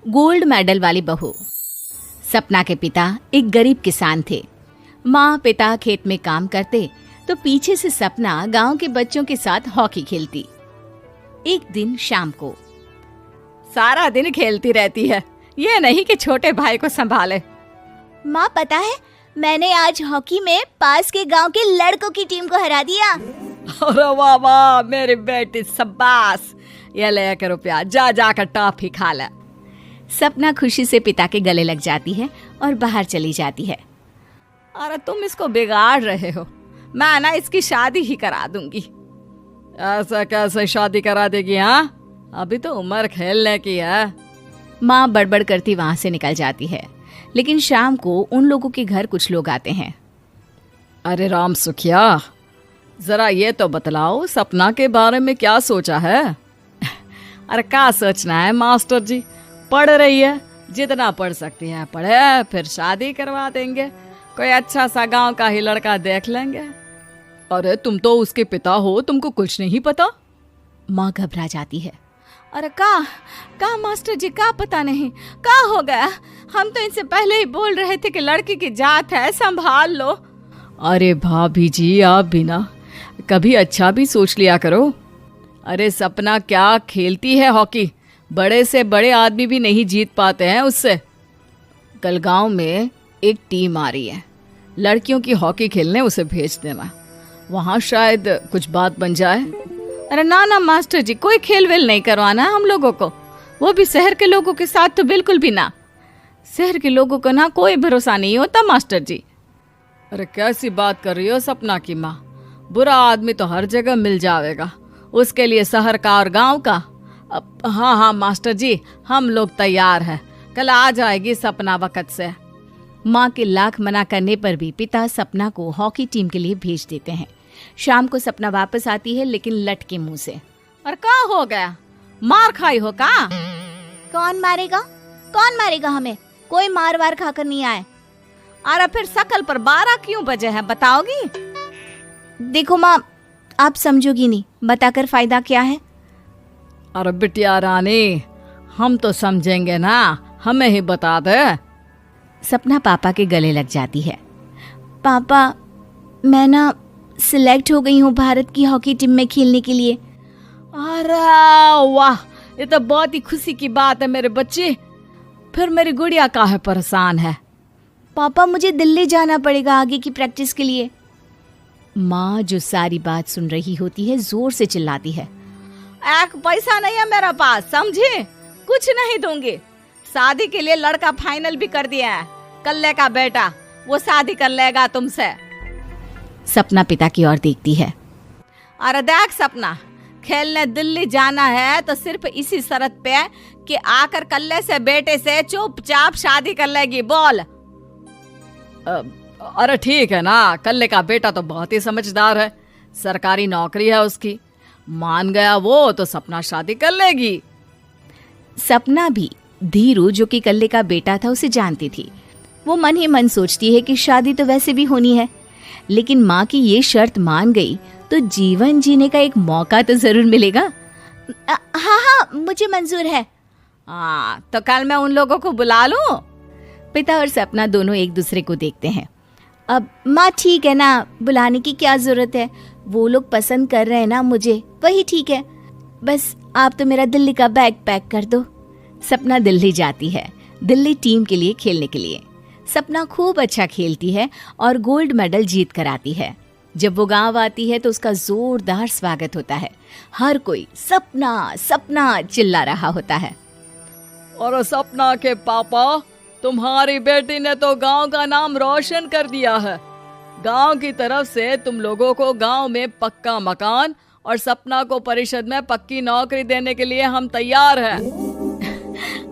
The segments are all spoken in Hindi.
गोल्ड मेडल वाली बहू। सपना के पिता एक गरीब किसान थे। माँ पिता खेत में काम करते तो पीछे से सपना गांव के बच्चों के साथ हॉकी खेलती। एक दिन शाम को, सारा दिन खेलती रहती है, ये नहीं कि छोटे भाई को संभाले। माँ पता है, मैंने आज हॉकी में पास के गांव के लड़कों की टीम को हरा दिया। अरे वाह वाह मेरी बेटी, शाबाश। ये ले कर रुपया, जा जाकर टॉफी खा ले। सपना खुशी से पिता के गले लग जाती है और बाहर चली जाती है। अरे तुम इसको बिगाड़ रहे हो, मैं ना इसकी शादी ही करा दूंगी। ऐसा कैसे शादी करा देगी? हाँ, अभी तो उम्र खेलने की है। माँ बड़बड़ करती वहां से निकल जाती है। लेकिन शाम को उन लोगों के घर कुछ लोग आते हैं। अरे राम सुखिया, जरा ये तो बतलाओ, सपना के बारे में क्या सोचा है? अरे क्या सोचना है मास्टर जी, पढ़ रही है, जितना पढ़ सकती है पढ़े, फिर शादी करवा देंगे, कोई अच्छा सा गांव का ही लड़का देख लेंगे। अरे तुम तो उसके पिता हो, तुमको कुछ नहीं पता? माँ घबरा जाती है। अरे का मास्टर जी, का पता नहीं, का हो गया? हम तो इनसे पहले ही बोल रहे थे कि लड़की की जात है, संभाल लो। अरे भाभी जी, आप भी ना कभी अच्छा भी सोच लिया करो। अरे सपना क्या खेलती है हॉकी, बड़े से बड़े आदमी भी नहीं जीत पाते हैं उससे। कल गांव में एक टीम आ रही है, लड़कियों की हॉकी खेलने उसे भेज देना, वहां शायद कुछ बात बन जाए। अरे ना ना मास्टर जी, कोई खेल वेल नहीं करवाना हम लोगों को, वो भी शहर के लोगों के साथ तो बिल्कुल भी ना। शहर के लोगों को ना कोई भरोसा नहीं होता मास्टर जी। अरे कैसी बात कर रही हो सपना की माँ, बुरा आदमी तो हर जगह मिल जाएगा, उसके लिए शहर का और गांव का। हाँ हाँ मास्टर जी, हम लोग तैयार हैं, कल आ जाएगी सपना वक्त से। माँ के लाख मना करने पर भी पिता सपना को हॉकी टीम के लिए भेज देते हैं। शाम को सपना वापस आती है, लेकिन लट के मुंह से। और क्या हो गया, मार खाई हो का? कौन मारेगा हमें? कोई मार वार खाकर नहीं आए। अरे फिर शकल पर 12 क्यों बजे हैं, बताओगी? देखो माँ, आप समझोगी नहीं, बताकर फायदा क्या है? अरे बिटिया रानी, हम तो समझेंगे ना, हमें ही बता दे। सपना पापा के गले लग जाती है। पापा, मैं ना सिलेक्ट हो गई हूँ भारत की हॉकी टीम में खेलने के लिए। अरे वाह, ये तो बहुत ही खुशी की बात है मेरे बच्चे। फिर मेरी गुड़िया काहे परेशान है? पापा, मुझे दिल्ली जाना पड़ेगा आगे की प्रैक्टिस के लिए। माँ जो सारी बात सुन रही होती है, जोर से चिल्लाती है। एक पैसा नहीं है मेरे पास, समझे? कुछ नहीं दूंगी। शादी के लिए लड़का फाइनल भी कर दिया है, कल्ले का बेटा, वो शादी कर लेगा तुमसे। सपना पिता की ओर देखती है। अरे देख सपना, खेलने दिल्ली जाना है तो सिर्फ इसी शर्त पे कि आकर कल्ले से बेटे से चुपचाप शादी कर लेगी, बोल। अरे ठीक है ना, कल्ले का बेटा तो बहुत ही समझदार है, सरकारी नौकरी है उसकी, मान गया वो तो सपना शादी कर लेगी। सपना भी धीरू, जो कि कल्ले का बेटा था, उसे जानती थी। वो मन ही मन सोचती है कि शादी तो वैसे भी होनी है, लेकिन माँ की ये शर्त मान गई तो जीवन जीने का एक मौका तो जरूर मिलेगा। हाँ, मुझे मंजूर है। हाँ, तो कल मैं उन लोगों को बुला लूं? पिता और सपना दोनों एक दूसरे को देखते हैं। अब माँ ठीक है ना, बुलाने की क्या जरूरत है, वो लोग पसंद कर रहे हैं ना मुझे, वही ठीक है। बस आप तो मेरा दिल्ली का बैग पैक कर दो। सपना दिल्ली जाती है, दिल्ली टीम के लिए खेलने के लिए। सपना खूब अच्छा खेलती है और गोल्ड मेडल जीत कर आती है। जब वो गांव आती है तो उसका जोरदार स्वागत होता है। हर कोई सपना सपना चिल्ला रहा होता है। और सपना के पापा, तुम्हारी बेटी ने तो गांव का नाम रोशन कर दिया है। गांव की तरफ से तुम लोगों को गांव में पक्का मकान और सपना को परिषद में पक्की नौकरी देने के लिए हम तैयार हैं।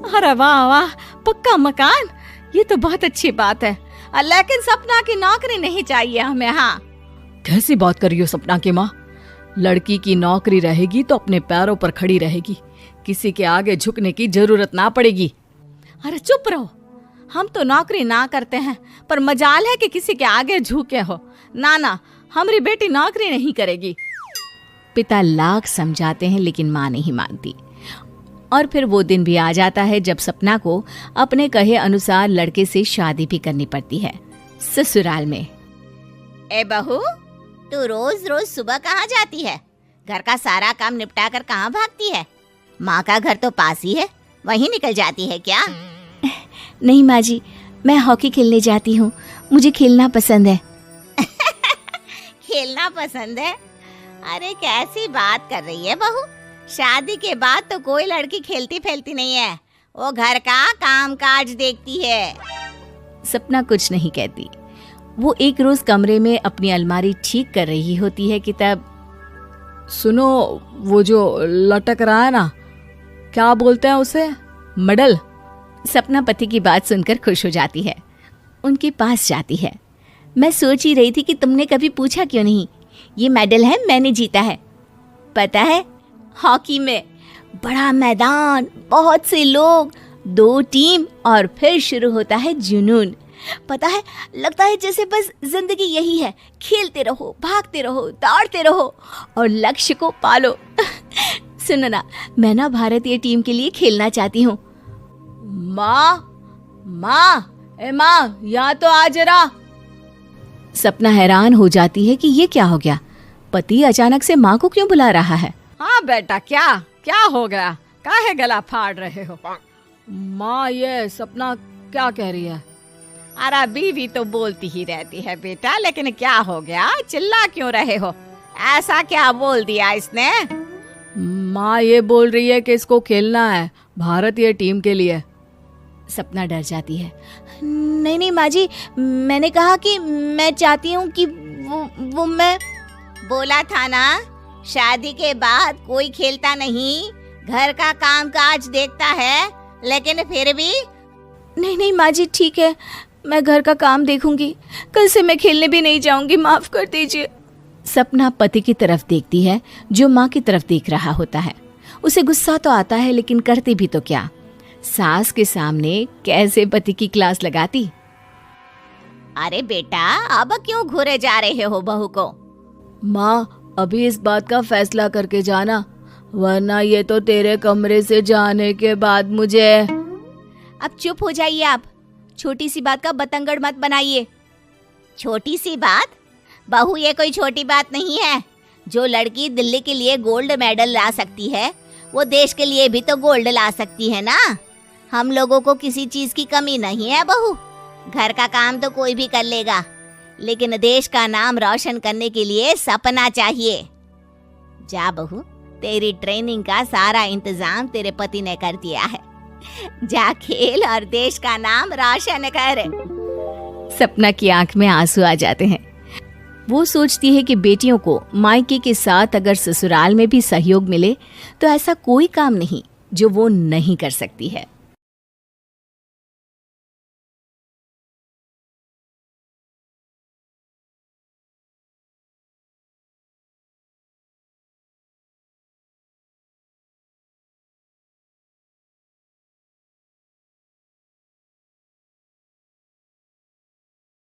अरे वाह वाह, पक्का मकान, ये तो बहुत अच्छी बात है, लेकिन सपना की नौकरी नहीं चाहिए हमें। हाँ, कैसी बात कर रही हो सपना की माँ? लड़की की नौकरी रहेगी तो अपने पैरों पर खड़ी रहेगी, किसी के आगे झुकने की जरूरत ना पड़ेगी। अरे चुप रहो, हम तो नौकरी ना करते हैं, पर मजाल है कि किसी के आगे झुके हो। ना ना, हमारी बेटी नौकरी नहीं करेगी। पिता लाख समझाते हैं लेकिन माँ नहीं मानती। और फिर वो दिन भी आ जाता है जब सपना को अपने कहे अनुसार लड़के से शादी भी करनी पड़ती है। ससुराल में। ए बहू, तू रोज रोज सुबह कहाँ जाती है? घर का सारा काम निपटा कर कहाँ भागती है? माँ का घर तो पास ही है, वहीं निकल जाती है क्या? नहीं माँ जी, मैं हॉकी खेलने जाती हूँ, मुझे खेलना पसंद है। खेलना पसंद है? अरे कैसी बात कर रही है बहू, शादी के बाद तो कोई लड़की खेलती फैलती नहीं है, वो घर का काम काज देखती है। सपना कुछ नहीं कहती। वो एक रोज कमरे में अपनी अलमारी ठीक कर रही होती है कि तब सुनो, वो जो लटक रहा है ना, क्या बोलते हैं उसे? मेडल। सपना पति की बात सुनकर खुश हो जाती है, उनके पास जाती है। मैं सोच ही रही थी कि तुमने कभी पूछा क्यों नहीं। ये मेडल है, मैंने जीता है, पता है, हॉकी में। बड़ा मैदान, बहुत से लोग, 2 टीम और फिर शुरू होता है जुनून। पता है, लगता है जैसे बस जिंदगी यही है, खेलते रहो, भागते रहो, दौड़ते रहो और लक्ष्य को पालो। सुनो ना, मैं ना भारतीय टीम के लिए खेलना चाहती हूँ। माँ, यहाँ तो आ जरा। सपना हैरान हो जाती है कि ये क्या हो गया, पति अचानक से माँ को क्यों बुला रहा है। हाँ बेटा, क्या हो गया? काहे गला फाड़ रहे हो? माँ, ये सपना क्या कह रही है? अरे बीवी तो बोलती ही रहती है बेटा, लेकिन क्या हो गया, चिल्ला क्यों रहे हो? ऐसा क्या बोल दिया इसने? माँ ये बोल रही है कि इसको खेलना है भारतीय टीम के लिए। सपना डर जाती है। नहीं माँ जी, मैंने कहा कि मैं चाहती हूँ कि वो मैं बोला था ना, शादी के बाद कोई खेलता नहीं, घर का काम काज देखता है, लेकिन फिर भी। नहीं माँ जी, ठीक है, मैं घर का काम देखूंगी, कल से मैं खेलने भी नहीं जाऊंगी, माफ कर दीजिए। सपना पति की तरफ देखती है जो माँ की तरफ देख रहा होता है। उसे गुस्सा तो आता है, लेकिन करती भी तो क्या, सास के सामने कैसे पति की क्लास लगाती। अरे बेटा, अब क्यों घूरे जा रहे हो बहू को? माँ, अभी इस बात का फैसला करके जाना, वरना ये तो तेरे कमरे से जाने के बाद मुझे। अब चुप हो जाइए आप, छोटी सी बात का बतंगड़ मत बनाइए। छोटी सी बात? बहू, ये कोई छोटी बात नहीं है। जो लड़की दिल्ली के लिए गोल्ड मेडल ला सकती है, वो देश के लिए भी तो गोल्ड ला सकती है ना। हम लोगों को किसी चीज की कमी नहीं है बहू, घर का काम तो कोई भी कर लेगा, लेकिन देश का नाम रोशन करने के लिए सपना चाहिए। जा बहू, तेरी ट्रेनिंग का सारा इंतजाम तेरे पति ने कर दिया है, जा खेल और देश का नाम रोशन कर। सपना की आंख में आंसू आ जाते हैं। वो सोचती है कि बेटियों को मायके के साथ अगर ससुराल में भी सहयोग मिले तो ऐसा कोई काम नहीं जो वो नहीं कर सकती है।